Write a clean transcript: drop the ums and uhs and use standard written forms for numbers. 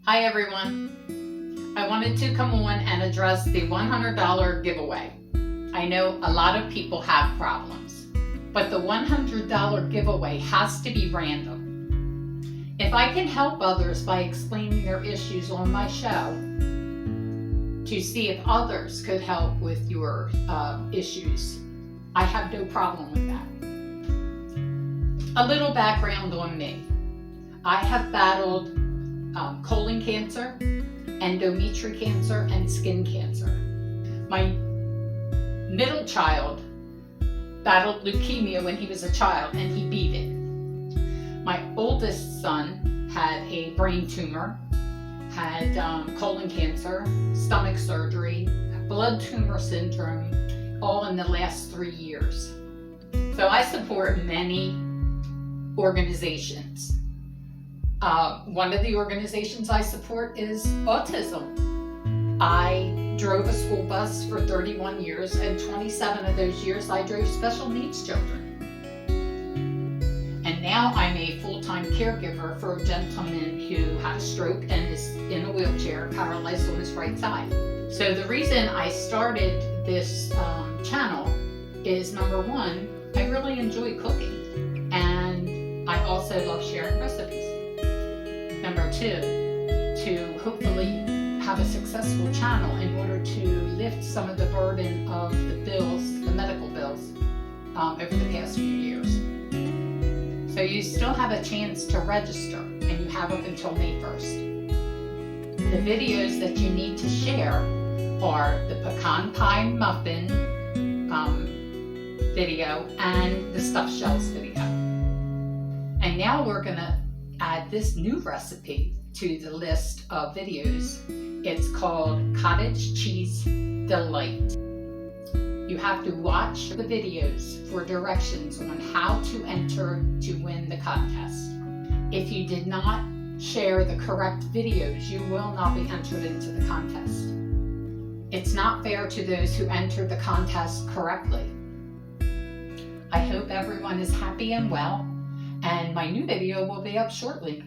Hi everyone. I wanted to come on and address the $100 giveaway. I know a lot of people have problems, but the $100 giveaway has to be random. If I can help others by explaining their issues on my show to see if others could help with your issues, I have no problem with that. A little background on me. I have battled colon cancer, endometrial cancer, and skin cancer. My middle child battled leukemia when he was a child, and he beat it. My oldest son had a brain tumor, had colon cancer, stomach surgery, blood tumor syndrome, all in the last 3 years. So I support many organizations. One of the organizations I support is autism. I drove a school bus for 31 years, and 27 of those years I drove special needs children. And now I'm a full-time caregiver for a gentleman who had a stroke and is in a wheelchair, paralyzed on his right side. So the reason I started this channel is, number one, I really enjoy cooking, and I also love sharing recipes. Number two, to hopefully have a successful channel in order to lift some of the burden of the bills, the medical bills, over the past few years. So you still have a chance to register, and you have up until May 1st. The videos that you need to share are the pecan pie muffin video and the stuffed shells video. And now we're gonna add this new recipe to the list of videos. It's called Cottage Cheese Delight. You have to watch the videos for directions on how to enter to win the contest. If you did not share the correct videos, you will not be entered into the contest. It's not fair to those who entered the contest correctly. I hope everyone is happy and well, and my new video will be up shortly.